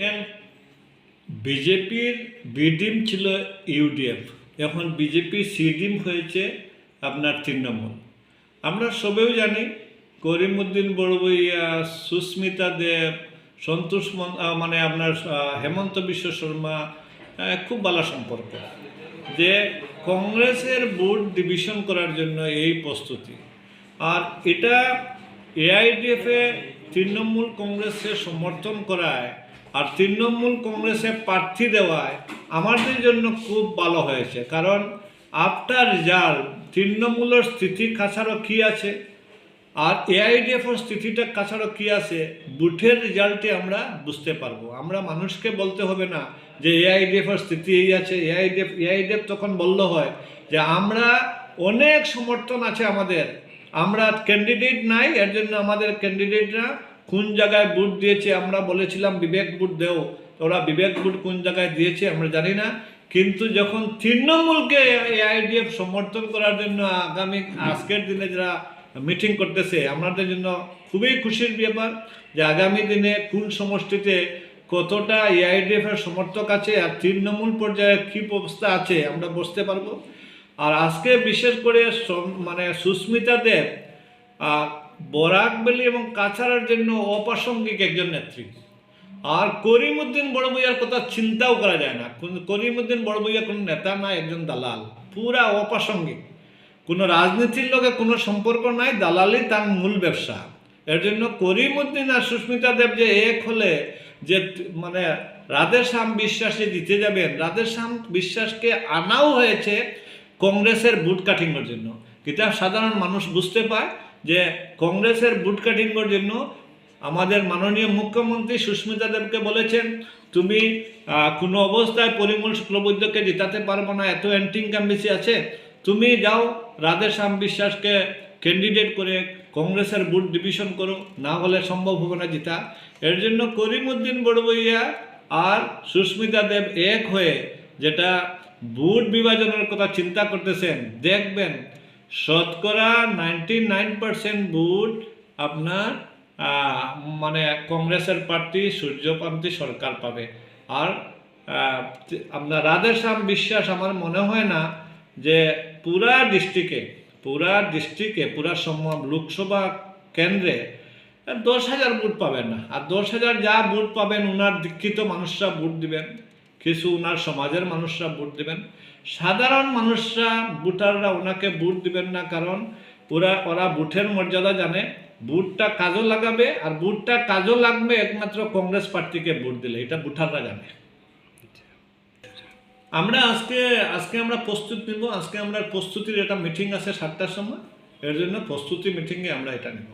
দেখেন, বিজেপির B team ছিল ইউডিএফ, এখন বিজেপি সি টিম হয়েছে আপনার তৃণমূল। আমরা সবেও জানি করিমউদ্দিন বড়বইয়া, সুস্মিতা দেব, সন্তোষ মানে আপনার হেমন্ত বিশ্ব শর্মা, খুব ভালো সম্পর্ক। যে কংগ্রেসের ভোট ডিভিশন করার জন্য এই প্রস্তুতি, আর এটা এআইডিএফে তৃণমূল কংগ্রেসের সমর্থন করায় আর তৃণমূল কংগ্রেসে প্রার্থী দেওয়ায় আমাদের জন্য খুব ভালো হয়েছে। কারণ আফটার রেজাল্ট তৃণমূলের স্থিতি কাছাড়ো কী আছে আর এআইডিএফের স্থিতিটা কাছাড়ো কী আছে, বুথের রেজাল্টে আমরা বুঝতে পারবো। আমরা মানুষকে বলতে হবে না যে এআইডিএফের স্থিতি এই আছে, এআইডিএফ তখন বললে হয় যে আমরা অনেক সমর্থন আছে আমাদের, আমরা ক্যান্ডিডেট নাই, এর জন্য আমাদের ক্যান্ডিডেটরা কোন জায়গায় ভোট দিয়েছে আমরা বলেছিলাম বিবেক ভোট দেও, ওরা বিবেক ভোট কোন জায়গায় দিয়েছে আমরা জানি না। কিন্তু যখন তৃণমূলকে এআইডিএফ সমর্থন করার জন্য আজকের দিনে যারা মিটিং করতেছে, আমাদের জন্য খুবই খুশির ব্যাপার যে আগামী দিনে কোন সমষ্টিতে কতটা এআইডিএফের সমর্থক আছে আর তৃণমূল পর্যায়ে কী অবস্থা আছে আমরা বুঝতে পারবো। আর আজকে বিশেষ করে মানে সুস্মিতা দেব বরাকবেলি এবং কাছাড়ের জন্য অপ্রাসঙ্গিক একজন নেত্রী। আর করিমউদ্দিন বড়বইয়ার কথা চিন্তাও করা যায় না। করিমউদ্দিন বড়বইয়া কোনো নেতা না, একজন দালাল, পুরা অপ্রাসঙ্গিক, কোনো রাজনীতির লোকে কোনো সম্পর্ক নাই, দালালি তার মূল ব্যবসা। এর জন্য করিমউদ্দিন আর সুস্মিতা দেব যে এক হলে যে মানে রাধেশ্যাম বিশ্বাসে জিতে যাবেন, রাধেশ্যাম বিশ্বাসকে আনাও হয়েছে কংগ্রেসের বুট কাটিংয়ের জন্য। এটা সাধারণ মানুষ বুঝতে পায় যে কংগ্রেসের বুট কাটিংয়ের জন্য আমাদের মাননীয় মুখ্যমন্ত্রী সুস্মিতা দেবকে বলেছেন, তুমি কোনো অবস্থায় পরিমল শুক্লবৈদ্যকে জিতাতে পারবো না, এত অ্যান্টি ইনকামবেসি আছে, তুমি যাও রাধেশ্যাম বিশ্বাসকে ক্যান্ডিডেট করে কংগ্রেসের বুট ডিভিশন করো, না হলে সম্ভব হবে না জিতা। এর জন্য করিমউদ্দিন বড়বইয়া আর সুস্মিতা দেব এক হয়ে যেটা বুট বিভাজনের কথা চিন্তা করতেছেন, দেখবেন শতকরা 99% বুট আপনার মানে কংগ্রেসের প্রার্থী সূর্যকান্তি সরকার পাবে। আর আপনার রাধেশ্যাম বিশ্বাস আমার মনে হয় না যে পুরা ডিস্ট্রিক্টে পুরা লোকসভা কেন্দ্রে 10,000 বুট পাবেন না। আর 10,000 যা বুট পাবেন ওনার দীক্ষিত মানুষরা বুট দিবেন, কিছু ওনার সমাজের মানুষরা ভোট দিবেন, সাধারণ মানুষরা ভোটাররা ওনাকে ভোট দিবেন না। কারণ ওরা ভোটের মর্যাদা জানে, ভোটটা কাজও লাগাবে, আর ভোটটা কাজও লাগবে একমাত্র কংগ্রেস পার্টিকে ভোট দিলে, এটা ভোটাররা জানে। আমরা আজকে আমরা প্রস্তুতি নিব। আজকে আমরা প্রস্তুতির একটা মিটিং আছে 7টার সময়, এর জন্য প্রস্তুতি মিটিংয়ে আমরা এটা নেব।